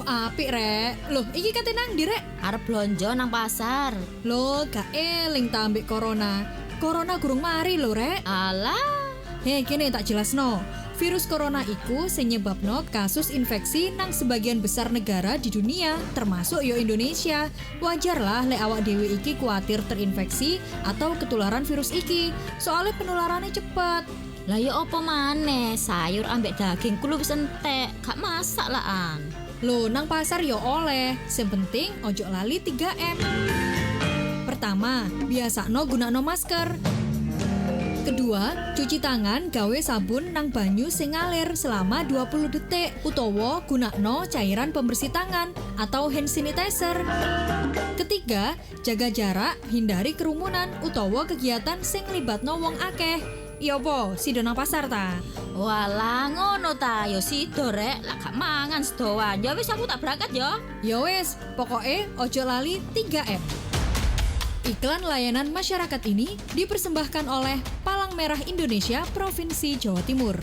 apik rek. Loh, iki kate nang ndi rek? Arep blonjo nang pasar. Loh, gak eling ta ambek corona. Corona gurung mari lho rek. Alah, Kene tak jelasno. Virus corona iku sing nyebabno kasus infeksi nang sebagian besar negara di dunia, termasuk yo Indonesia. Wajar lah lek awak dhewe iki kuatir terinfeksi atau ketularan virus iki. Soalnya penularannya cepet. lah ya apa maneh? Sayur ambek daging kulo wis entek, gak masak laan. Loh, nang pasar yo oleh. Sing penting ojo lali 3M. Pertama, biasakno gunakno masker. Kedua, cuci tangan gawe sabun nang banyu sing ngalir selama 20 detik utawa gunakno cairan pembersih tangan atau hand sanitizer. Ketiga, jaga jarak, hindari kerumunan utawa kegiatan sing nglibatno wong akeh. Iya po, sido nang pasar ta? Walah ngono ta, yo sido rek, lah gak mangan sedoan. Ya wis aku tak berangkat yo. Ya wis, pokoke ojo lali 3M. Iklan layanan masyarakat ini dipersembahkan oleh Palang Merah Indonesia Provinsi Jawa Timur.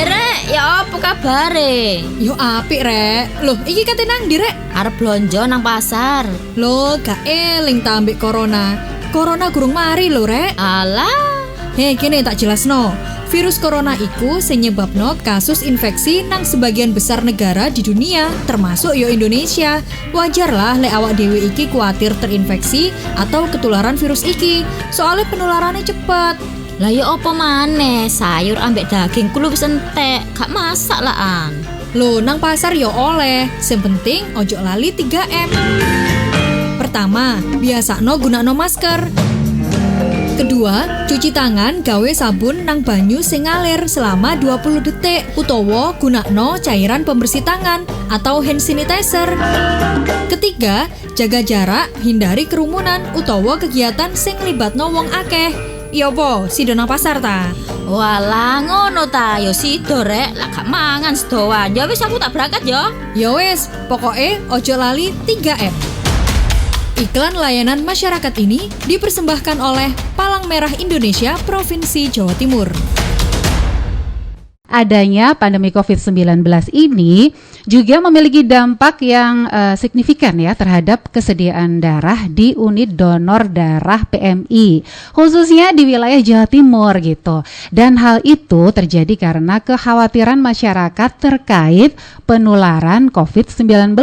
Rek, ya apa kabare? Yo apik rek. Loh, iki kate nang ndi rek? Arep blonjo nang pasar. Loh, gak eling ta ambek corona. Corona gurung mari lho rek. Alah, Kene tak jelasno. Virus corona iku sing nyebabno kasus infeksi nang sebagian besar negara di dunia, termasuk yo Indonesia. Wajar lah lek awak dhewe iki kuatir terinfeksi atau ketularan virus iki. Soalnya penularannya cepet. lah ya apa maneh? Sayur ambek daging kulo wis entek, gak masak laan. Loh, nang pasar yo oleh. Sing penting ojo lali 3M. Pertama, biasakno gunakno masker. Kedua, cuci tangan gawe sabun nang banyu sing ngalir selama 20 detik utawa gunakno cairan pembersih tangan atau hand sanitizer. Ketiga, jaga jarak, hindari kerumunan utawa kegiatan sing nglibatno wong akeh. Iya po, sido nang pasar ta? Walah ngono ta, yo sido rek, lah gak mangan sedoan. Ya wis aku tak berangkat yo. Ya wis, pokoke ojo lali 3M. Iklan layanan masyarakat ini dipersembahkan oleh Palang Merah Indonesia Provinsi Jawa Timur. Adanya pandemi COVID-19 ini juga memiliki dampak yang signifikan ya terhadap kesediaan darah di unit donor darah PMI, khususnya di wilayah Jawa Timur gitu. Dan hal itu terjadi karena kekhawatiran masyarakat terkait penularan COVID-19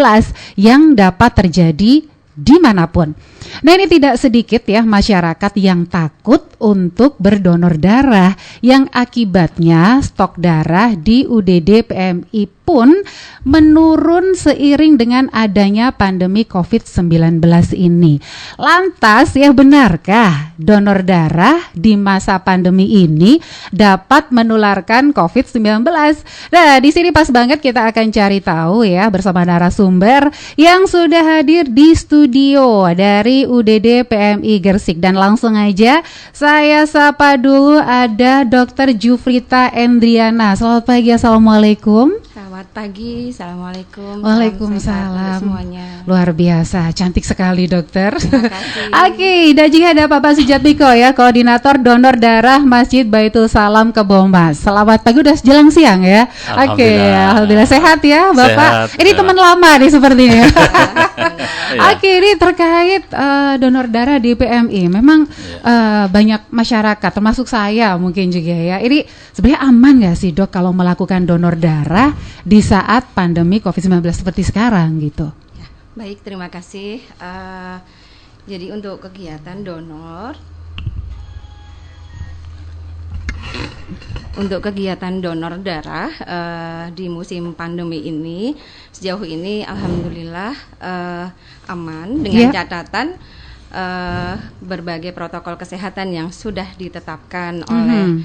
yang dapat terjadi dimanapun. Nah, ini tidak sedikit ya masyarakat yang takut untuk berdonor darah yang akibatnya stok darah di UDD PMI pun menurun seiring dengan adanya pandemi COVID-19 ini. Lantas ya benarkah donor darah di masa pandemi ini dapat menularkan COVID-19? Nah, di sini pas banget kita akan cari tahu ya bersama narasumber yang sudah hadir di studio dari UDD PMI Gersik. Dan langsung aja saya sapa dulu ada Dr. Jufrita Endriana. Selamat pagi, assalamualaikum. Selamat pagi, assalamualaikum. Waalaikumsalam. Semuanya. Luar biasa, cantik sekali dokter. Terima kasih. Oke, dan juga ada Bapak Sujatmiko ya, koordinator donor darah Masjid Baitul Salam Kebomas. Selamat pagi, udah jelang siang ya. Oke, alhamdulillah sehat ya Bapak. Sehat, ini teman lama nih sepertinya. Iya. Oke, ini terkait donor darah di PMI. Memang banyak masyarakat, termasuk saya mungkin juga ya. Ini sebenarnya aman nggak sih dok kalau melakukan donor darah di saat pandemi COVID-19 seperti sekarang gitu? Ya, baik, terima kasih. Jadi untuk kegiatan donor, darah di musim pandemi ini, sejauh ini alhamdulillah aman dengan catatan berbagai protokol kesehatan yang sudah ditetapkan oleh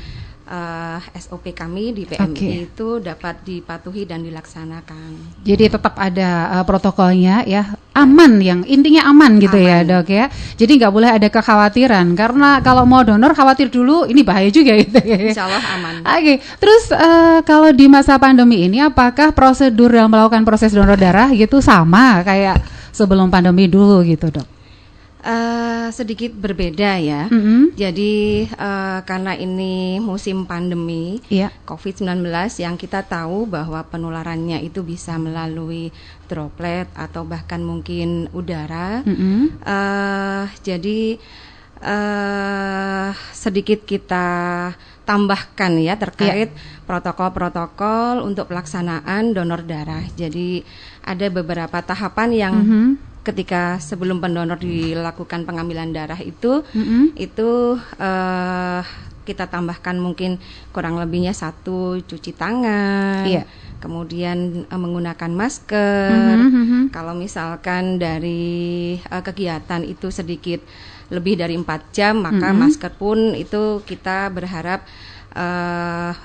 SOP kami di PMI itu dapat dipatuhi dan dilaksanakan. Jadi tetap ada protokolnya ya, aman, yang intinya aman gitu ya dok ya. Jadi nggak boleh ada kekhawatiran karena kalau mau donor khawatir dulu ini bahaya juga gitu ya. Insya Allah aman. Oke, terus kalau di masa pandemi ini apakah prosedur dalam melakukan proses donor darah gitu sama kayak sebelum pandemi dulu gitu dok? Sedikit berbeda ya. Jadi karena ini musim pandemi COVID-19 yang kita tahu bahwa penularannya itu bisa melalui droplet atau bahkan mungkin udara. Jadi sedikit kita tambahkan ya terkait protokol-protokol untuk pelaksanaan donor darah. Jadi ada beberapa tahapan yang ketika sebelum pendonor dilakukan pengambilan darah itu kita tambahkan mungkin kurang lebihnya 1 cuci tangan, kemudian menggunakan masker. Kalau misalkan dari kegiatan itu sedikit lebih dari 4 jam, maka masker pun itu kita berharap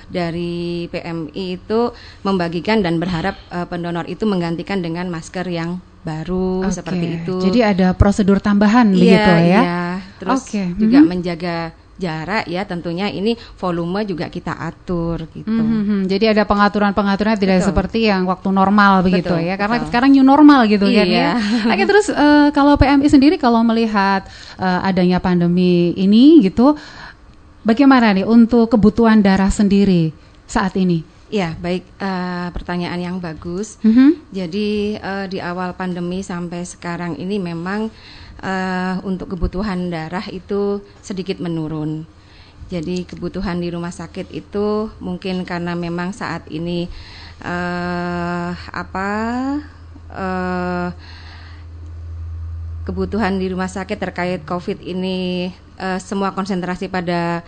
dari PMI itu membagikan dan berharap pendonor itu menggantikan dengan masker yang baru seperti itu. Jadi ada prosedur tambahan begitu ya? Iya. Terus juga menjaga jarak ya, tentunya ini volume juga kita atur gitu. Jadi ada pengaturan-pengaturannya tidak seperti yang waktu normal begitu ya, karena sekarang new normal gitu kan ya. Oke, terus kalau PMI sendiri kalau melihat adanya pandemi ini gitu, bagaimana nih untuk kebutuhan darah sendiri saat ini? Ya, baik, pertanyaan yang bagus. Jadi di awal pandemi sampai sekarang ini memang untuk kebutuhan darah itu sedikit menurun. Jadi kebutuhan di rumah sakit itu mungkin karena memang saat ini kebutuhan di rumah sakit terkait COVID ini semua konsentrasi pada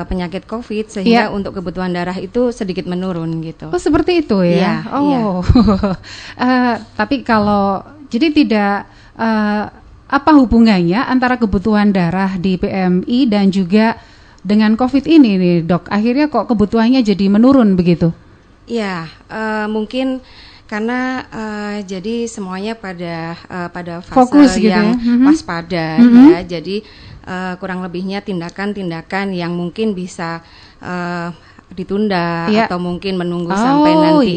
penyakit COVID sehingga untuk kebutuhan darah itu sedikit menurun gitu. Oh, seperti itu ya? Tapi kalau jadi tidak apa hubungannya antara kebutuhan darah di PMI dan juga dengan COVID ini nih dok? Akhirnya kok kebutuhannya jadi menurun begitu? Ya, mungkin karena jadi semuanya pada fase fokus yang gitu ya? Waspada ya. Jadi kurang lebihnya tindakan-tindakan yang mungkin bisa ditunda atau mungkin menunggu sampai nanti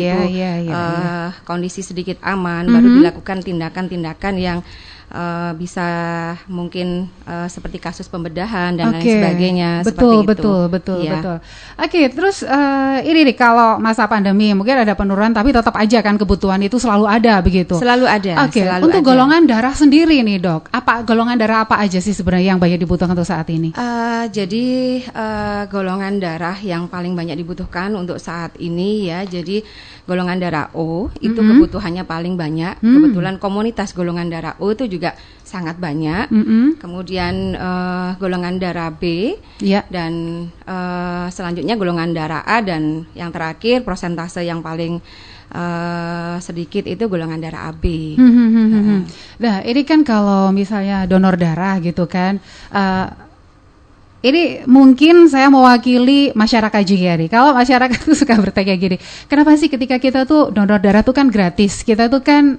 kondisi sedikit aman baru dilakukan tindakan-tindakan yang bisa mungkin seperti kasus pembedahan dan lain sebagainya. Betul. Oke, terus ini nih kalau masa pandemi mungkin ada penurunan tapi tetap aja kan kebutuhan itu selalu ada begitu. Selalu ada. Oke, untuk golongan darah sendiri nih dok, golongan darah apa aja sih sebenarnya yang banyak dibutuhkan untuk saat ini? Jadi golongan darah yang paling banyak dibutuhkan untuk saat ini ya, jadi golongan darah O itu kebutuhannya paling banyak. Kebetulan komunitas golongan darah O itu juga sangat banyak. Kemudian golongan darah B dan selanjutnya golongan darah A, dan yang terakhir persentase yang paling sedikit itu golongan darah AB. Nah, ini kan kalau misalnya donor darah gitu kan, ini mungkin saya mewakili masyarakat juga nih. Kalau masyarakat tuh suka bertanya gini, kenapa sih ketika kita tuh donor darah tuh kan gratis, kita tuh kan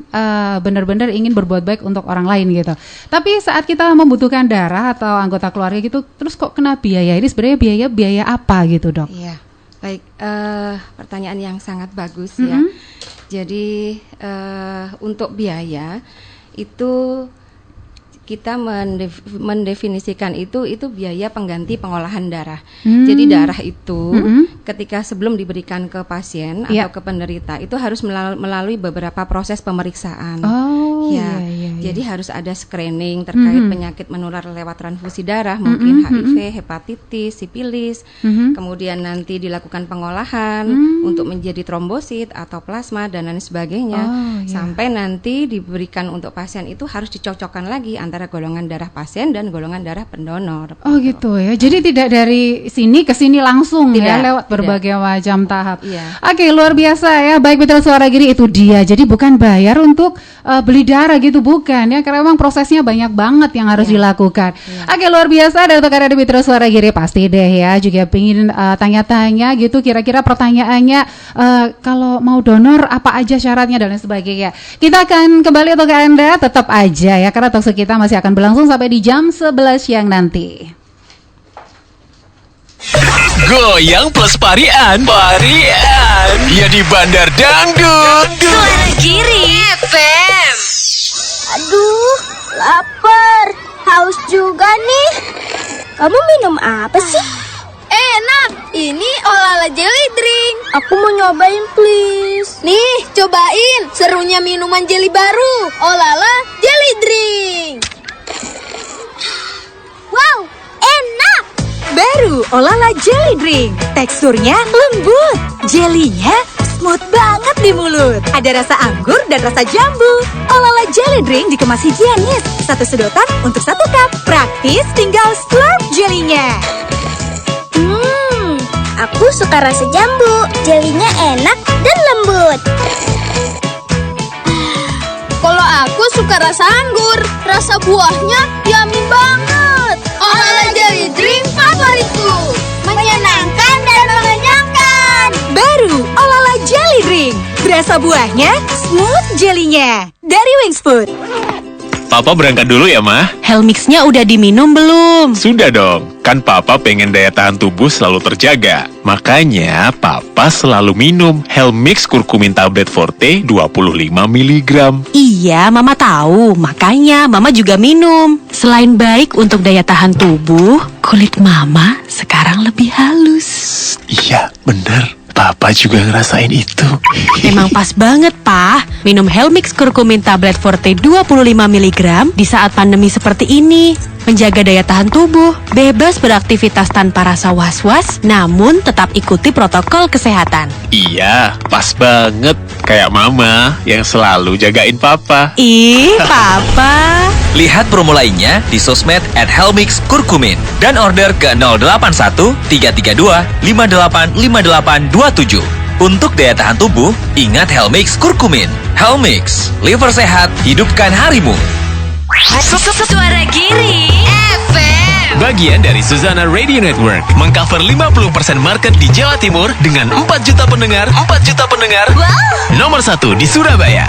benar-benar ingin berbuat baik untuk orang lain gitu. Tapi saat kita membutuhkan darah atau anggota keluarga gitu, terus kok kena biaya? Ini sebenarnya biaya apa gitu dok? Iya, baik, pertanyaan yang sangat bagus ya. Jadi untuk biaya itu kita mendefinisikan itu biaya pengganti pengolahan darah. Jadi darah itu ketika sebelum diberikan ke pasien atau ke penderita itu harus melalui beberapa proses pemeriksaan. Jadi harus ada screening terkait penyakit menular lewat transfusi darah, mungkin HIV, hepatitis, sipilis. Kemudian nanti dilakukan pengolahan untuk menjadi trombosit atau plasma dan lain sebagainya. Sampai nanti diberikan untuk pasien itu harus dicocokkan lagi antara golongan darah pasien dan golongan darah pendonor. Oh gitu ya. Jadi tidak dari sini ke sini langsung ya, lewat berbagai macam tahap. Oke, luar biasa ya. Baik Mitra Suara Giri, itu dia. Jadi bukan bayar untuk beli darah gitu, bukan ya, karena memang prosesnya banyak banget yang harus dilakukan. Oke, luar biasa. Dan untuk ada Mitra Suara Giri pasti deh ya juga pengen tanya-tanya gitu, kira-kira pertanyaannya kalau mau donor apa aja syaratnya dan lain sebagainya. Kita akan kembali untuk Anda, tetap aja ya, karena talkshow kita masih akan berlangsung sampai di jam 11 siang nanti. Goyang plus parian ya di Bandar Dangdut Suara Giri FM. Aduh, lapar. haus juga nih. Kamu minum apa sih? Enak, ini Olala Jelly Drink. Aku mau nyobain please. Nih, cobain serunya minuman jelly baru, Olala Jelly Drink. Wow, enak. Baru Olala Jelly Drink. Teksturnya lembut, jelinya smooth banget di mulut. Ada rasa anggur dan rasa jambu. Olala Jelly Drink dikemas higienis. 1 sedotan untuk 1 cup. Praktis, tinggal slurp jelinya. Aku suka rasa jambu. Jelinya enak dan lembut. Kalau aku suka rasa anggur. Rasa buahnya yummy banget. Olala Jelly Drink favoritku. Menyenangkan dan mengenyangkan. Baru Olala Jelly Drink. Berasa buahnya, smooth jelinya. Dari Wings Food. Papa berangkat dulu ya, Ma? Helmixnya udah diminum belum? Sudah dong, kan Papa pengen daya tahan tubuh selalu terjaga. Makanya Papa selalu minum Helmix Kurkumin Tablet Forte 25 mg. Iya, Mama tahu. Makanya Mama juga minum. Selain baik untuk daya tahan tubuh, kulit Mama sekarang lebih halus. Iya, bener. Papa juga ngerasain itu. Emang pas banget, Pak. Minum Helmix Kurkumin Tablet Forte 25 mg di saat pandemi seperti ini. Menjaga daya tahan tubuh, bebas beraktivitas tanpa rasa was-was, namun tetap ikuti protokol kesehatan. Iya, pas banget. Kayak Mama yang selalu jagain Papa. Ih, Papa. Lihat promo lainnya di sosmed @Helmix Kurkumin dan order ke 081 332 585827. Untuk daya tahan tubuh, ingat Helmix Kurkumin. Helmix, liver sehat, hidupkan harimu. Suara Giri FM. Bagian dari Suzzana Radio Network mengcover 50% market di Jawa Timur dengan 4 juta pendengar. Nomor 1 di Surabaya.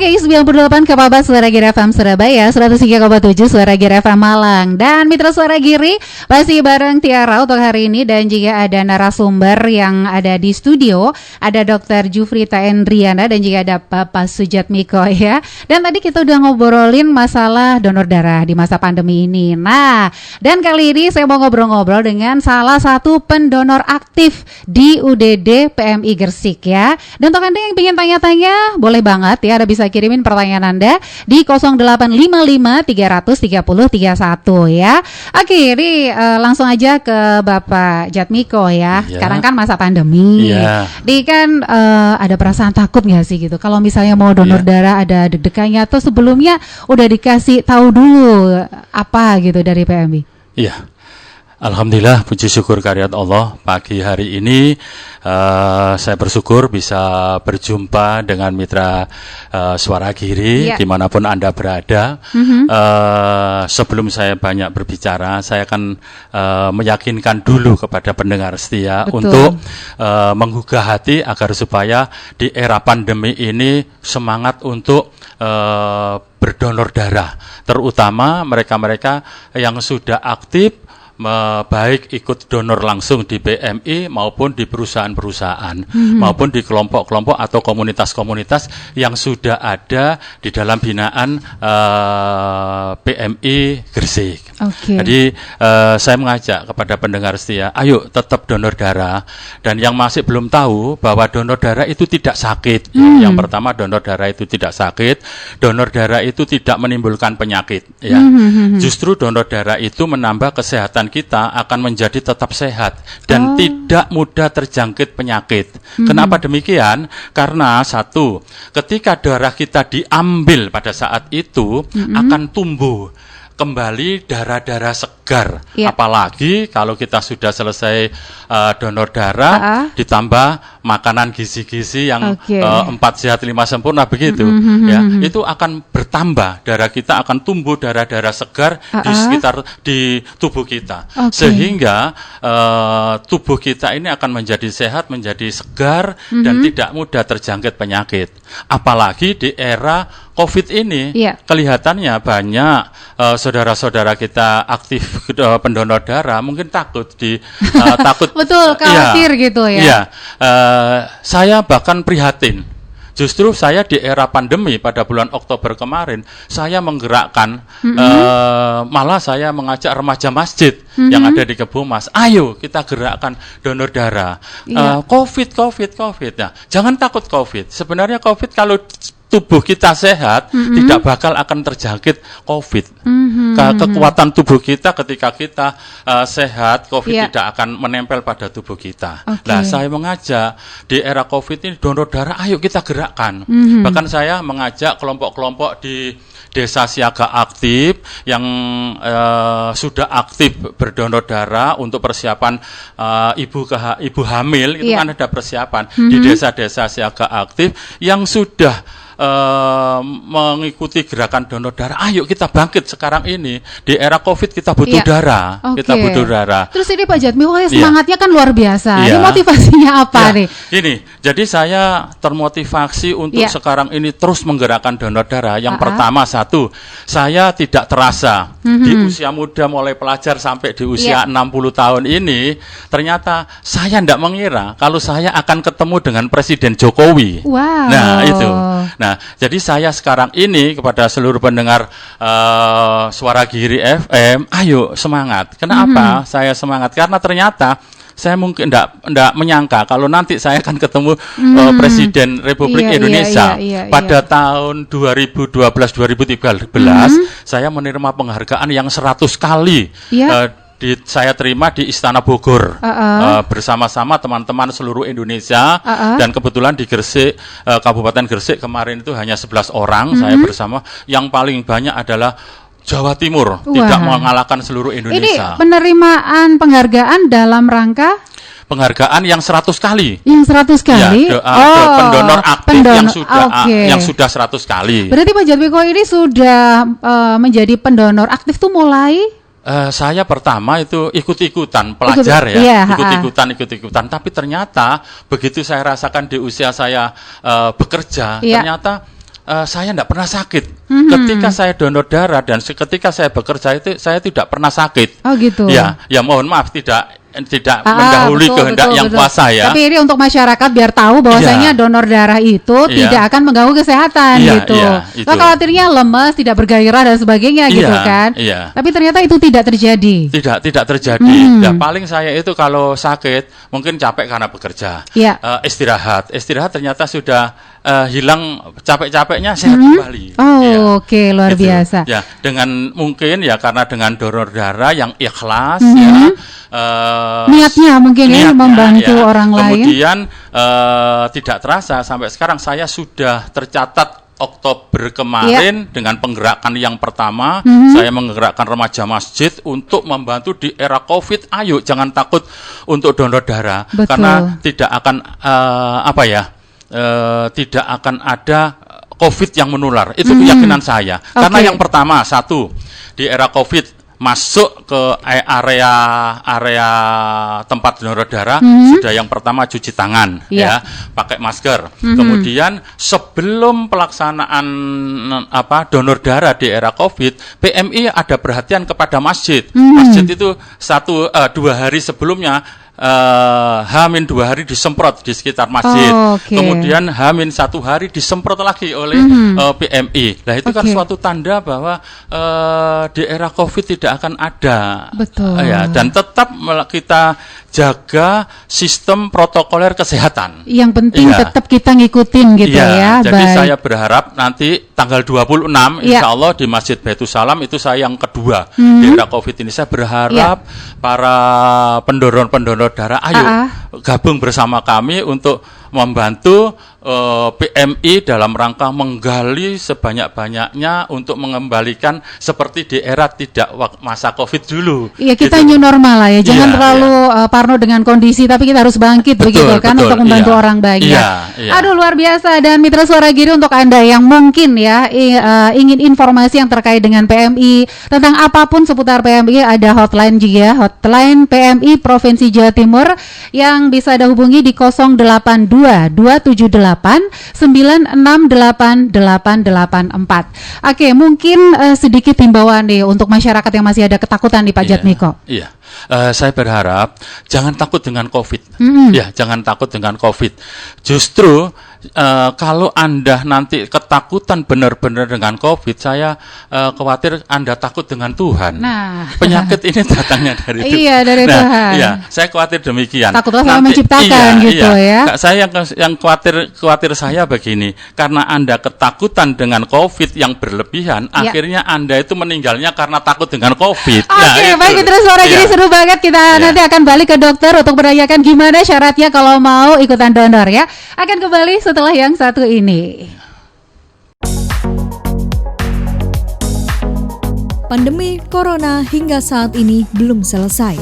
Oke, 98 Kapabat Suara Giri FM Surabaya, 103,7 Suara Giri FM Malang. Dan Mitra Suara Giri masih bareng Tiara untuk hari ini. Dan juga ada narasumber yang ada di studio, ada Dr. Jufrita Endriana dan juga ada Bapak Sujatmiko ya. Dan tadi kita udah ngobrolin masalah donor darah di masa pandemi ini. Nah, dan kali ini saya mau ngobrol-ngobrol dengan salah satu pendonor aktif di UDD PMI Gresik ya. Dan untuk Anda yang ingin tanya-tanya, boleh banget ya, Anda bisa kirimin pertanyaan Anda di 0855 330 31 ya. Oke, ini langsung aja ke Bapak Jatmiko ya. Sekarang kan masa pandemi. Di kan ada perasaan takut nggak sih gitu? Kalau misalnya mau donor darah ada deg-degannya atau sebelumnya udah dikasih tahu dulu apa gitu dari PMI? Iya. Alhamdulillah, puji syukur karyat Allah. Pagi hari ini saya bersyukur bisa berjumpa dengan mitra Suara Giri dimanapun Anda berada. Sebelum saya banyak berbicara, saya akan meyakinkan dulu kepada pendengar setia untuk menggugah hati agar supaya di era pandemi ini semangat untuk berdonor darah, terutama mereka-mereka yang sudah aktif baik ikut donor langsung di PMI maupun di perusahaan-perusahaan maupun di kelompok-kelompok atau komunitas-komunitas yang sudah ada di dalam binaan PMI Gresik. Jadi saya mengajak kepada pendengar setia, ayo tetap donor darah. Dan yang masih belum tahu bahwa donor darah itu tidak sakit. Yang pertama, donor darah itu tidak sakit. Donor darah itu tidak menimbulkan penyakit. Ya. Justru donor darah itu menambah kesehatan kita akan menjadi tetap sehat dan tidak mudah terjangkit penyakit. Kenapa demikian? Karena satu, ketika darah kita diambil pada saat itu akan tumbuh kembali darah-darah segar. Apalagi kalau kita sudah selesai donor darah ditambah makanan gizi-gizi yang 4 sehat 5 sempurna begitu ya, itu akan bertambah, darah kita akan tumbuh darah-darah segar di sekitar di tubuh kita. Sehingga tubuh kita ini akan menjadi sehat, menjadi segar dan tidak mudah terjangkit penyakit. Apalagi di era COVID ini kelihatannya banyak saudara-saudara kita aktif pendonor darah mungkin takut takut betul, khawatir gitu ya. Iya, saya bahkan prihatin. Justru saya di era pandemi pada bulan Oktober kemarin, saya menggerakkan, malah saya mengajak remaja masjid yang ada di Kebomas, ayo kita gerakkan donor darah. COVID. Ya. Jangan takut COVID. Sebenarnya COVID kalau tubuh kita sehat, tidak bakal akan terjangkit COVID. Kekuatan tubuh kita ketika kita sehat, COVID tidak akan menempel pada tubuh kita. Nah, saya mengajak di era COVID ini donor darah, ayo kita gerakkan. Bahkan saya mengajak kelompok-kelompok di Desa Siaga Aktif yang sudah aktif berdonor darah untuk persiapan ibu hamil, itu kan ada persiapan di desa-desa Siaga Aktif yang sudah mengikuti gerakan donor darah. Ayo kita bangkit sekarang ini di era COVID, kita butuh darah. Kita butuh darah. Terus ini Pak Jatmiko semangatnya kan luar biasa. Ini motivasinya apa nih? Ini, jadi saya termotivasi untuk sekarang ini terus menggerakkan donor darah. Yang pertama, satu, saya tidak terasa di usia muda mulai pelajar sampai di usia 60 tahun ini, ternyata saya tidak mengira kalau saya akan ketemu dengan Presiden Jokowi. Nah, itu. Nah, jadi saya sekarang ini kepada seluruh pendengar Suara Giri FM, ayo semangat. Kenapa saya semangat? Karena ternyata saya mungkin tidak menyangka kalau nanti saya akan ketemu Presiden Republik Indonesia pada tahun 2012-2013. Saya menerima penghargaan yang 100 kali. Saya terima di Istana Bogor bersama-sama teman-teman seluruh Indonesia dan kebetulan di Gresik, Kabupaten Gresik kemarin itu hanya 11 orang saya bersama. Yang paling banyak adalah Jawa Timur, tidak mengalahkan seluruh Indonesia. Ini penerimaan penghargaan dalam rangka? Penghargaan yang 100 kali. Yang 100 kali? Pendonor aktif yang sudah 100 kali. Berarti Pak Jatmiko ini sudah menjadi pendonor aktif tuh mulai? Saya pertama itu ikut-ikutan pelajar ikut-ikutan. Tapi ternyata begitu saya rasakan di usia saya bekerja, ternyata saya tidak pernah sakit. Ketika saya donor darah dan ketika saya bekerja itu saya tidak pernah sakit. Oh gitu. Ya mohon maaf tidak mendahului kehendak yang kuasa ya. Tapi ini untuk masyarakat biar tahu bahwasanya donor darah itu tidak akan mengganggu kesehatan gitu. So, khawatirnya lemas, tidak bergairah dan sebagainya gitu kan. Tapi ternyata itu tidak terjadi. Tidak terjadi. Nah, paling saya itu kalau sakit mungkin capek karena bekerja. Istirahat ternyata sudah hilang capek-capeknya, sehat kembali. Oke, luar biasa. Ya, dengan mungkin ya karena dengan donor darah yang ikhlas niatnya mungkin ya membantu orang lain. Kemudian tidak terasa sampai sekarang saya sudah tercatat Oktober kemarin dengan penggerakan yang pertama, saya menggerakkan remaja masjid untuk membantu di era COVID. Ayo jangan takut untuk donor darah. Karena tidak akan tidak akan ada COVID yang menular. Itu keyakinan saya. Karena yang pertama, satu, di era COVID masuk ke area tempat donor darah, sudah yang pertama cuci tangan, pakai masker. Kemudian sebelum pelaksanaan donor darah di era COVID, PMI ada perhatian kepada masjid. Masjid itu 2 hari sebelumnya H-2 hari disemprot di sekitar masjid. Kemudian H-1 hari disemprot lagi oleh PMI. Nah itu kan suatu tanda bahwa di era COVID tidak akan ada. Dan tetap kita jaga sistem protokoler kesehatan. Yang penting tetap kita ngikutin gitu ya. Jadi saya berharap nanti tanggal 26 insya Allah di Masjid Baitul Salam itu saya yang kedua di era COVID ini. Saya berharap para pendonor darah ayo gabung bersama kami untuk membantu PMI dalam rangka menggali sebanyak-banyaknya untuk mengembalikan seperti di era tidak masa COVID dulu. Iya, kita new normal lah ya. Jangan terlalu parno dengan kondisi, tapi kita harus bangkit begitu kan untuk membantu orang banyak. Aduh, luar biasa. Dan Mitra Suara Giri, untuk Anda yang mungkin ya ingin informasi yang terkait dengan PMI, tentang apapun seputar PMI, ada hotline juga, hotline PMI Provinsi Jawa Timur yang bisa Anda hubungi di 082 278 968 884. Oke, mungkin sedikit himbauan nih untuk masyarakat yang masih ada ketakutan nih Pak Jatmiko. Saya berharap jangan takut dengan COVID. Jangan takut dengan COVID. Justru kalau Anda nanti ketakutan benar-benar dengan COVID, saya khawatir Anda takut dengan Tuhan. Penyakit ini datangnya dari Tuhan. Dari Tuhan. Saya khawatir demikian. Takutlah sama menciptakan gitu ya. Saya yang khawatir saya begini, karena Anda ketakutan dengan COVID yang berlebihan, akhirnya Anda itu meninggalnya karena takut dengan COVID. Baik, Mitra Suara Giri, seru banget. Kita nanti akan balik ke dokter untuk menanyakan gimana syaratnya kalau mau ikutan donor ya. Akan kembali setelah yang satu ini. Pandemi Corona hingga saat ini belum selesai.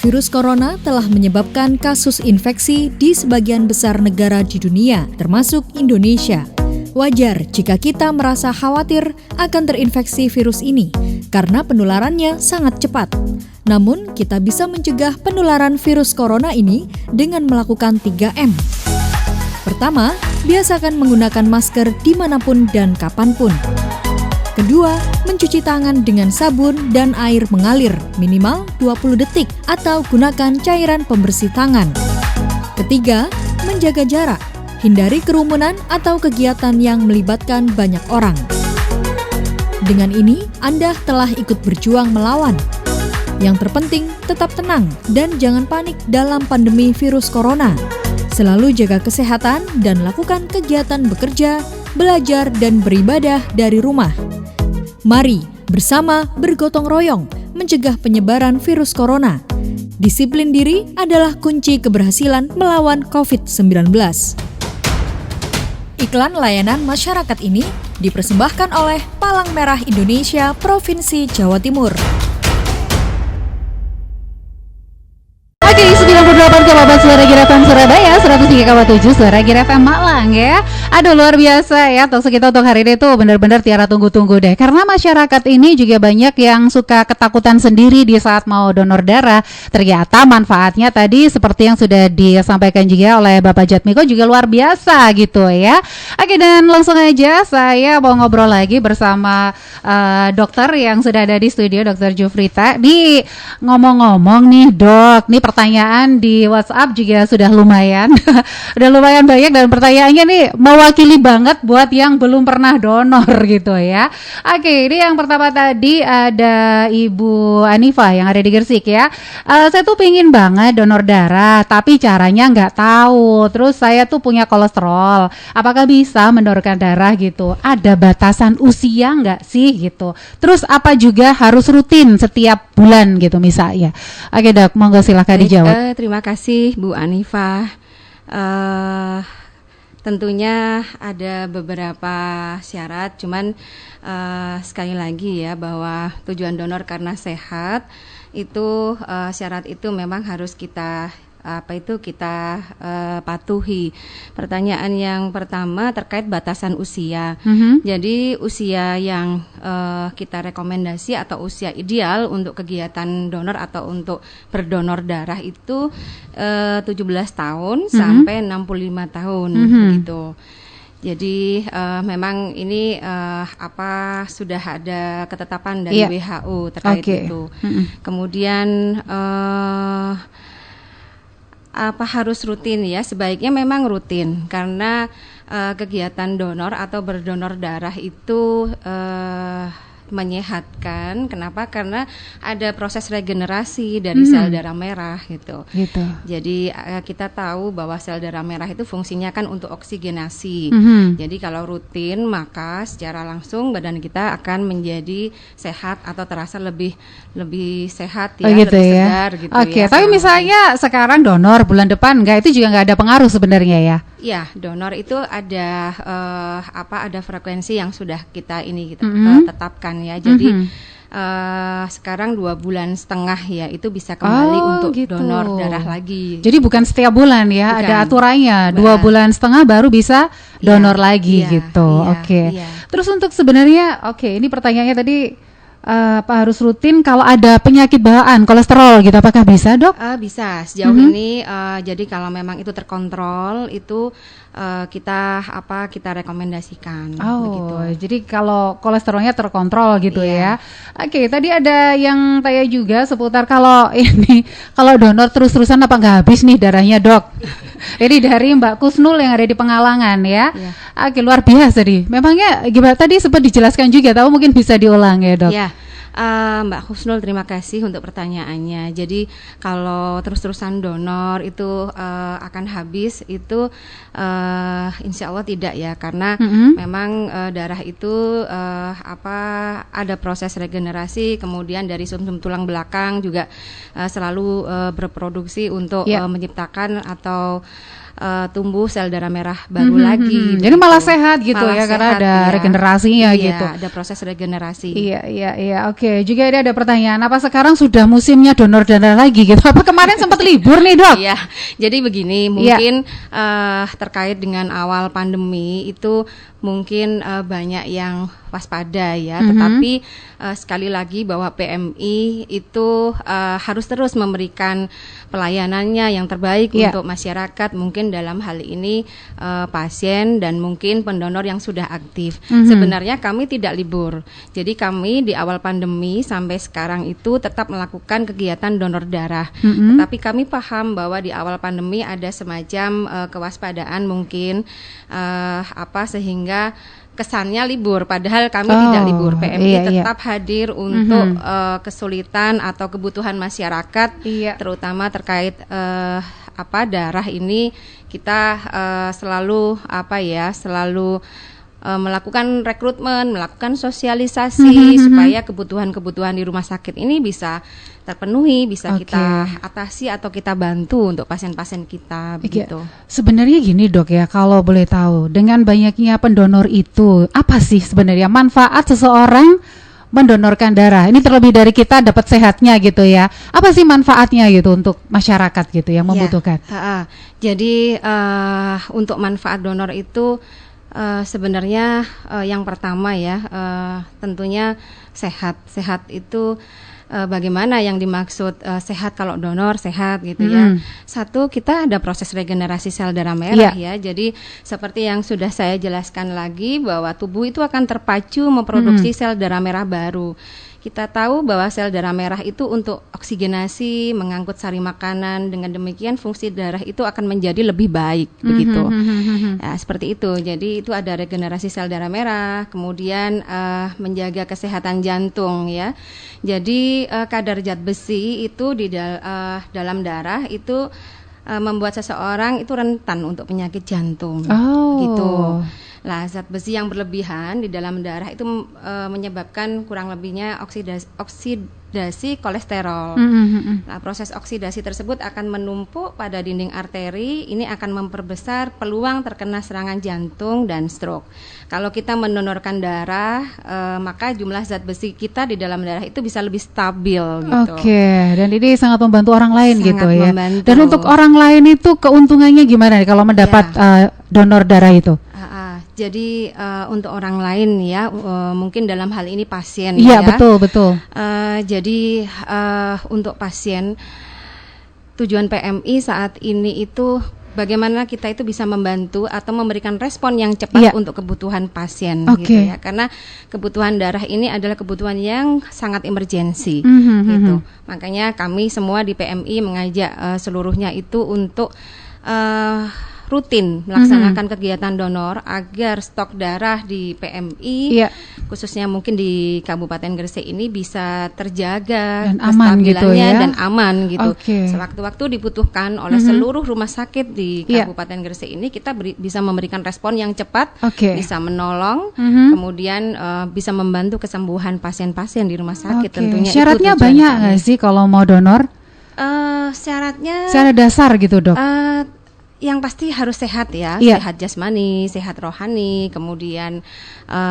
Virus Corona telah menyebabkan kasus infeksi di sebagian besar negara di dunia, termasuk Indonesia. Wajar jika kita merasa khawatir akan terinfeksi virus ini, karena penularannya sangat cepat. Namun, kita bisa mencegah penularan virus corona ini dengan melakukan 3M. Pertama, biasakan menggunakan masker dimanapun dan kapanpun. Kedua, mencuci tangan dengan sabun dan air mengalir minimal 20 detik atau gunakan cairan pembersih tangan. Ketiga, menjaga jarak. Hindari kerumunan atau kegiatan yang melibatkan banyak orang. Dengan ini, Anda telah ikut berjuang melawan. Yang terpenting, tetap tenang dan jangan panik dalam pandemi virus corona. Selalu jaga kesehatan dan lakukan kegiatan bekerja, belajar, dan beribadah dari rumah. Mari bersama bergotong royong mencegah penyebaran virus corona. Disiplin diri adalah kunci keberhasilan melawan COVID-19. Iklan layanan masyarakat ini dipersembahkan oleh Palang Merah Indonesia Provinsi Jawa Timur. Oke, 98,4 Suara Giri FM Surabaya, 103,7 Suara Giri FM Malang ya. Aduh, luar biasa ya, talk kita untuk hari ini tuh benar-benar tiara tunggu-tunggu deh. Karena masyarakat ini juga banyak yang suka ketakutan sendiri di saat mau donor darah. Ternyata manfaatnya tadi seperti yang sudah disampaikan juga oleh Bapak Jatmiko juga luar biasa gitu ya. Oke, dan langsung aja saya mau ngobrol lagi bersama dokter yang sudah ada di studio, Dr. Jufrita. Di ngomong-ngomong nih Dok, nih pertanyaan di WhatsApp juga sudah lumayan. Udah lumayan banyak dan pertanyaannya nih mewakili banget buat yang belum pernah donor gitu ya. Oke, ini yang pertama tadi ada Ibu Anifa yang ada di Gresik ya. Saya tuh pingin banget donor darah, tapi caranya nggak tahu. Terus saya tuh punya kolesterol. Apakah bisa mendonorkan darah gitu? Ada batasan usia nggak sih gitu? Terus apa juga harus rutin setiap bulan gitu misalnya? Oke Dok, monggo silakan dijawab. Terima kasih Bu Anifa. Tentunya ada beberapa syarat, cuman sekali lagi ya bahwa tujuan donor karena sehat itu syarat itu memang harus kita patuhi. Pertanyaan yang pertama terkait batasan usia. Jadi usia yang kita rekomendasi atau usia ideal untuk kegiatan donor atau untuk berdonor darah itu 17 tahun sampai 65 tahun begitu. Jadi memang ini sudah ada ketetapan dari WHO terkait itu. Kemudian apa harus rutin ya? Sebaiknya memang rutin karena kegiatan donor atau berdonor darah itu menyehatkan. Kenapa? Karena ada proses regenerasi dari sel darah merah gitu. Jadi kita tahu bahwa sel darah merah itu fungsinya kan untuk oksigenasi. Jadi kalau rutin maka secara langsung badan kita akan menjadi sehat atau terasa lebih sehat ya, lebih segar gitu ya. Oke, tapi misalnya sekarang donor bulan depan itu juga nggak ada pengaruh sebenarnya ya? Ya, donor itu ada ada frekuensi yang sudah kita tetapkan ya. Jadi sekarang 2,5 bulan ya itu bisa kembali untuk donor darah lagi. Jadi bukan setiap bulan ya, ada aturannya. 2,5 bulan baru bisa donor lagi gitu. Terus untuk sebenarnya ini pertanyaannya tadi apa harus rutin kalau ada penyakit bawaan kolesterol gitu, apakah bisa Dok? Bisa sejauh ini. Jadi kalau memang itu terkontrol itu kita rekomendasikan. Begitu. Jadi kalau kolesterolnya terkontrol gitu ya. Oke, tadi ada yang tanya juga seputar kalau donor terus-terusan apa nggak habis nih darahnya Dok? Ini dari Mbak Kusnul yang ada di Pengalangan ya. Oke, luar biasa nih. Memangnya gimana tadi sempat dijelaskan juga, tahu mungkin bisa diulang ya Dok? Mbak Husnul, terima kasih untuk pertanyaannya. Jadi kalau terus-terusan donor itu akan habis itu insya Allah tidak ya, karena memang darah itu ada proses regenerasi, kemudian dari sumsum tulang belakang juga selalu berproduksi untuk menciptakan atau tumbuh sel darah merah baru lagi. Jadi malah sehat gitu malah ya, karena ada regenerasinya gitu. Ada proses regenerasi. Iya. Oke, juga ada pertanyaan, apa sekarang sudah musimnya donor darah lagi gitu? Apa kemarin sempat libur nih Dok? Iya. Jadi begini, mungkin terkait dengan awal pandemi itu mungkin banyak yang waspada ya, tetapi sekali lagi bahwa PMI itu harus terus memberikan pelayanannya yang terbaik untuk masyarakat, mungkin dalam hal ini pasien dan mungkin pendonor yang sudah aktif. Sebenarnya kami tidak libur, jadi kami di awal pandemi sampai sekarang itu tetap melakukan kegiatan donor darah. Tetapi kami paham bahwa di awal pandemi ada semacam kewaspadaan mungkin sehingga kesannya libur, padahal kami tidak libur. PMI tetap hadir untuk kesulitan atau kebutuhan masyarakat, terutama terkait darah ini. Kita selalu melakukan rekrutmen, melakukan sosialisasi supaya kebutuhan-kebutuhan di rumah sakit ini bisa terpenuhi, bisa kita atasi atau kita bantu untuk pasien-pasien kita begitu. Sebenarnya gini Dok ya, kalau boleh tahu, dengan banyaknya pendonor itu apa sih sebenarnya manfaat seseorang mendonorkan darah? Ini terlebih dari kita dapat sehatnya gitu ya. Apa sih manfaatnya gitu untuk masyarakat gitu yang membutuhkan? Jadi untuk manfaat donor itu Sebenarnya yang pertama ya, tentunya sehat. Sehat itu bagaimana yang dimaksud sehat? Kalau donor sehat gitu ya. Satu, kita ada proses regenerasi sel darah merah ya. Jadi seperti yang sudah saya jelaskan lagi, bahwa tubuh itu akan terpacu memproduksi sel darah merah baru. Kita tahu bahwa sel darah merah itu untuk oksigenasi, mengangkut sari makanan. Dengan demikian fungsi darah itu akan menjadi lebih baik, begitu. Nah, seperti itu. Jadi itu ada regenerasi sel darah merah, kemudian menjaga kesehatan jantung ya. Jadi kadar zat besi itu di dalam darah itu membuat seseorang itu rentan untuk penyakit jantung, gitu. Nah, zat besi yang berlebihan di dalam darah itu menyebabkan kurang lebihnya oksidasi kolesterol. Nah, proses oksidasi tersebut akan menumpuk pada dinding arteri. Ini akan memperbesar peluang terkena serangan jantung dan stroke. Kalau kita mendonorkan darah, maka jumlah zat besi kita di dalam darah itu bisa lebih stabil gitu. Oke, dan ini sangat membantu orang lain gitu ya. Membantu. Dan untuk orang lain itu keuntungannya gimana nih kalau mendapat donor darah itu? Jadi untuk orang lain ya, mungkin dalam hal ini pasien ya. Iya, betul. Jadi untuk pasien, tujuan PMI saat ini itu bagaimana kita itu bisa membantu atau memberikan respon yang cepat untuk kebutuhan pasien gitu ya. Karena kebutuhan darah ini adalah kebutuhan yang sangat emergensi gitu. Makanya kami semua di PMI mengajak seluruhnya itu untuk rutin melaksanakan kegiatan donor agar stok darah di PMI khususnya mungkin di Kabupaten Gresik ini bisa terjaga dan aman gitu ya, dan aman gitu. Sewaktu-waktu dibutuhkan oleh seluruh rumah sakit di Kabupaten Gresik ini, kita bisa memberikan respon yang cepat, bisa menolong, kemudian bisa membantu kesembuhan pasien-pasien di rumah sakit. Tentunya syaratnya itu banyak nggak sih kalau mau donor? Syaratnya secara dasar gitu, Dok. Yang pasti harus sehat ya, sehat jasmani, sehat rohani, kemudian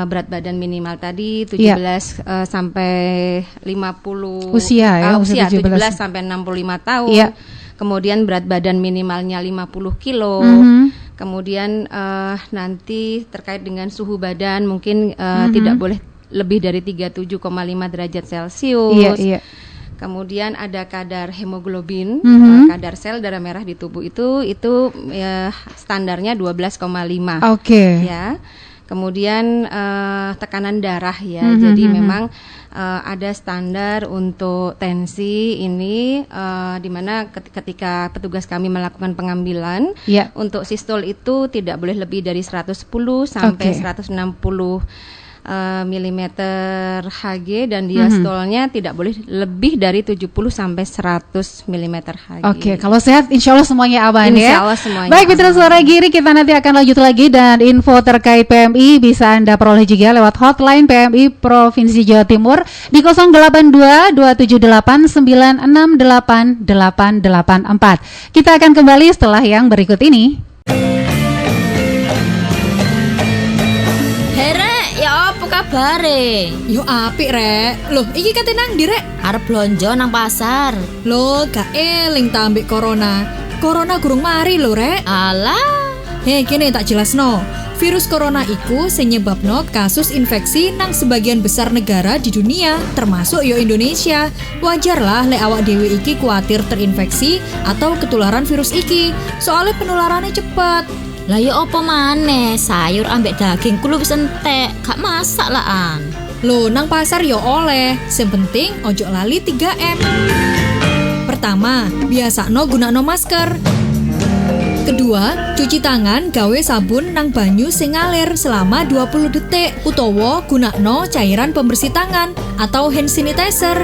berat badan minimal tadi 17 sampai 50 usia 17 sampai 65 tahun. Kemudian berat badan minimalnya 50 kilo. Kemudian nanti terkait dengan suhu badan mungkin tidak boleh lebih dari 37,5 derajat Celcius. Kemudian ada kadar hemoglobin, kadar sel darah merah di tubuh itu standarnya 12,5. Ya. Kemudian tekanan darah ya. Jadi memang ada standar untuk tensi ini di mana ketika petugas kami melakukan pengambilan untuk sistol itu tidak boleh lebih dari 110 sampai 160 milimeter Hg, dan diastolnya tidak boleh lebih dari 70 sampai 100 milimeter Hg. Kalau sehat insya Allah semuanya aman ya. Insya Allah semuanya. Baik, Mitra Suara Giri, kita nanti akan lanjut lagi, dan info terkait PMI bisa Anda peroleh juga lewat hotline PMI Provinsi Jawa Timur di 082 278 968 884. Kita akan kembali setelah yang berikut ini. Kabare? Yo apik rek. Loh, iki kate nang ndi rek? Arep blonjo nang pasar. Loh, gak eling ta ambek corona. Corona gurung mari lho rek. Alah. Kene tak jelasno. Virus corona iku sing nyebabno kasus infeksi nang sebagian besar negara di dunia, termasuk yo Indonesia. Wajar lah lek awak dhewe iki kuatir terinfeksi atau ketularan virus iki. Soalnya penularannya cepet. Lah ya apa maneh, sayur ambek daging kulo wis entek, gak masak lah an. Loh, nang pasar yo oleh, sing penting ojo lali 3M. Pertama, biasakno gunakno masker. Kedua, cuci tangan gawe sabun nang banyu sing ngalir selama 20 detik utawa gunakno cairan pembersih tangan atau hand sanitizer.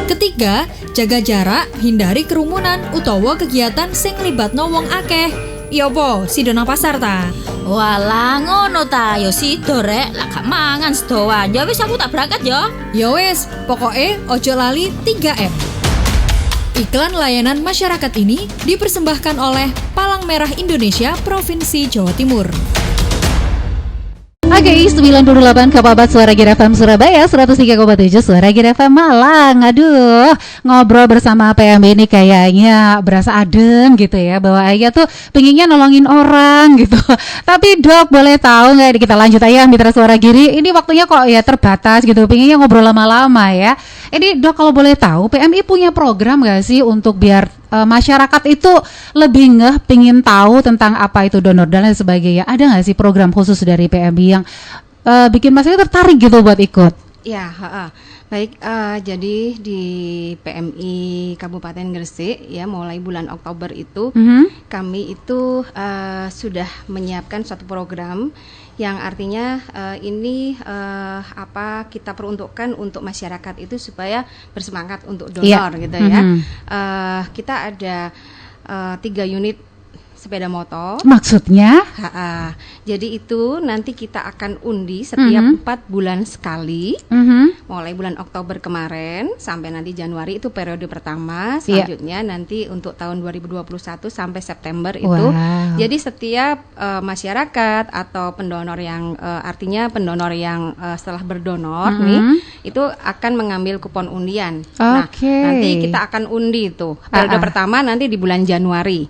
Ketiga, jaga jarak, hindari kerumunan utawa kegiatan sing libatno wong akeh. Iya po, sido nang pasar ta? Walah ngono ta, yo sido rek, lah gak mangan sedoan. Ya wis aku tak berangkat yo. Ya wis, pokoke ojo lali 3M. Iklan layanan masyarakat ini dipersembahkan oleh Palang Merah Indonesia Provinsi Jawa Timur. Oke, 98 Kapabat Suara Gira FM Surabaya, 103,7 Suara Gira FM Malang. Aduh, ngobrol bersama PMI ini kayaknya berasa adem gitu ya, bahwa Ayah tuh pengennya nolongin orang gitu. Tapi Dok, boleh tahu nggak, kita lanjut aja Mitra Suara Giri, ini waktunya kok ya terbatas gitu, pengennya ngobrol lama-lama ya. Ini Dok, kalau boleh tahu, PMI punya program nggak sih untuk biar masyarakat itu lebih pengen tahu tentang apa itu donor dan lain sebagainya? Ada nggak sih program khusus dari PMI yang bikin masyarakat tertarik gitu buat ikut? Ya, baik. Jadi di PMI Kabupaten Gresik ya, mulai bulan Oktober itu kami itu sudah menyiapkan suatu program yang artinya ini kita peruntukkan untuk masyarakat itu supaya bersemangat untuk donor gitu ya. Kita ada 3 unit sepeda motor. Maksudnya? Jadi itu nanti kita akan undi setiap 4 bulan sekali. Mulai bulan Oktober kemarin sampai nanti Januari itu periode pertama. Selanjutnya nanti untuk tahun 2021 sampai September itu. Jadi setiap masyarakat atau pendonor yang artinya pendonor yang setelah berdonor nih itu akan mengambil kupon undian. Nah, nanti kita akan undi itu. Periode pertama nanti di bulan Januari.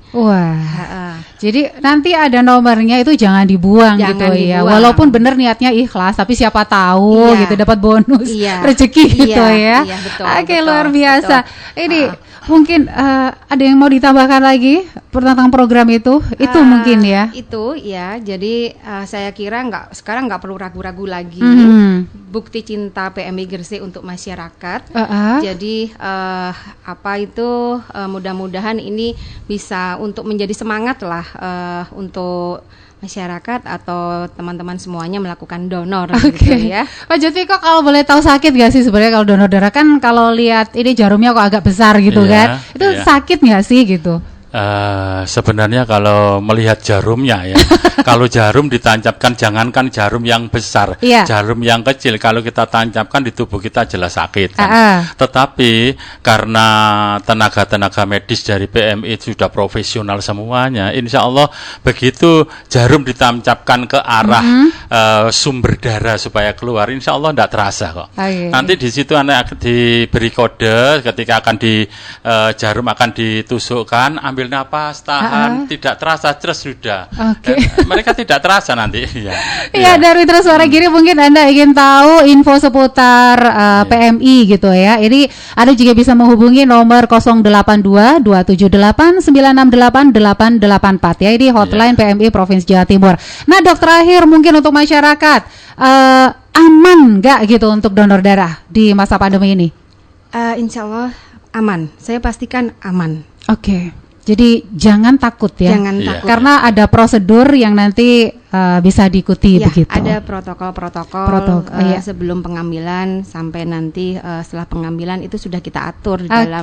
Jadi nanti ada nomornya, itu jangan dibuang gitu ya. Walaupun bener niatnya ikhlas, tapi siapa tahu gitu dapat bonus rezeki gitu ya. Betul, Oke, luar biasa. Ini mungkin ada yang mau ditambahkan lagi tentang program itu? Itu mungkin ya. Itu ya. Jadi saya kira sekarang nggak perlu ragu-ragu lagi. Bukti cinta PMI Gresik untuk masyarakat. Jadi mudah-mudahan ini bisa untuk menjadi semangat lah untuk masyarakat atau teman-teman semuanya melakukan donor gitu ya. Pak Jati, kok kalau boleh tahu sakit gak sih sebenarnya kalau donor darah? Kan kalau lihat ini jarumnya kok agak besar gitu kan. Itu sakit gak sih gitu? Sebenarnya kalau melihat jarumnya ya, kalau jarum ditancapkan, jangankan jarum yang besar, jarum yang kecil kalau kita tancapkan di tubuh kita jelas sakit kan? Tetapi karena tenaga-tenaga medis dari PMI sudah profesional semuanya, insya Allah begitu jarum ditancapkan ke arah sumber darah supaya keluar, insya Allah tidak terasa kok. Nanti di situ anak diberi kode ketika akan jarum akan ditusukkan, ambil napas, tahan, tidak terasa, terus sudah. Mereka tidak terasa nanti. Dari Mitra Suara Giri, mungkin Anda ingin tahu info seputar PMI gitu ya. Ini Anda juga bisa menghubungi nomor 082 278 968 884 ya. Ini hotline PMI Provinsi Jawa Timur. Nah, Dok, terakhir mungkin untuk masyarakat, aman nggak gitu untuk donor darah di masa pandemi ini? Insya Allah aman. Saya pastikan aman. Jadi jangan takut ya. Jangan takut. Karena ada prosedur yang nanti bisa diikuti begitu. Ada protokol-protokol sebelum pengambilan sampai nanti setelah pengambilan itu sudah kita atur di dalam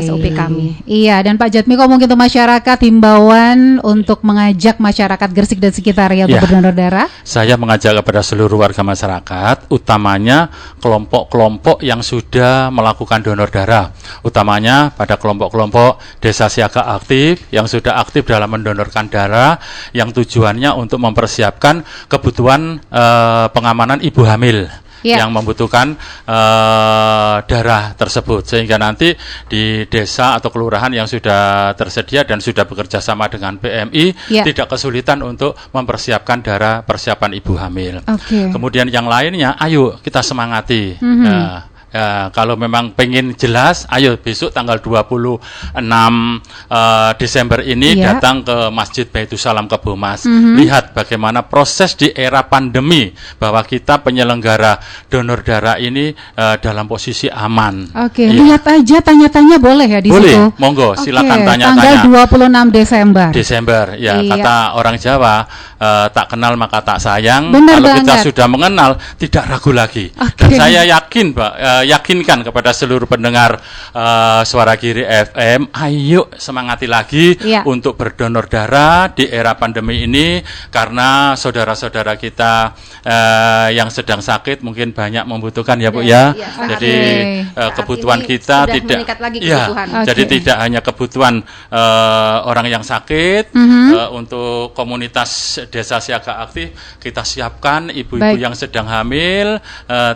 SOP kami. Dan Pak Jatmi, kok mungkin untuk masyarakat himbauan untuk mengajak masyarakat Gresik dan sekitarnya untuk berdonor darah? Saya mengajak kepada seluruh warga masyarakat, utamanya kelompok-kelompok yang sudah melakukan donor darah, utamanya pada kelompok-kelompok desa siaga aktif yang sudah aktif dalam mendonorkan darah, yang tujuannya untuk mempersiapkan kebutuhan pengamanan ibu hamil yang membutuhkan darah tersebut, sehingga nanti di desa atau kelurahan yang sudah tersedia dan sudah bekerja sama dengan PMI tidak kesulitan untuk mempersiapkan darah persiapan ibu hamil. Kemudian yang lainnya, ayo kita semangati. Kalau memang pengen jelas, ayo besok tanggal 26 Desember ini datang ke Masjid Baitusalam Kebomas. Lihat bagaimana proses di era pandemi, bahwa kita penyelenggara donor darah ini dalam posisi aman. Lihat aja, tanya-tanya boleh ya di situ? Boleh, monggo silakan tanya-tanya. Tanggal 26 Desember ya, kata orang Jawa, tak kenal maka tak sayang. Benar kalau banget. Kita sudah mengenal, tidak ragu lagi. Dan saya yakin Pak, yakinkan kepada seluruh pendengar Suara Giri FM, ayo semangati lagi untuk berdonor darah di era pandemi ini, karena saudara-saudara kita yang sedang sakit mungkin banyak membutuhkan ya Bu ya. Jadi kebutuhan kita tidak jadi tidak hanya kebutuhan orang yang sakit, untuk komunitas Desa Siaga Aktif kita siapkan ibu-ibu yang sedang hamil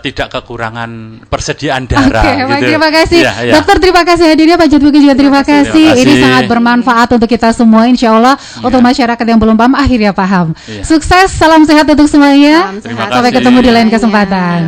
tidak kekurangan persediaan darah. Baik, terima kasih. Dokter, terima kasih hadirnya, Pak Jatbuki juga terima kasih. Ini sangat bermanfaat untuk kita semua, insya Allah. Untuk masyarakat yang belum paham akhirnya paham. Sukses, salam sehat untuk semuanya. Sampai ketemu di lain kesempatan.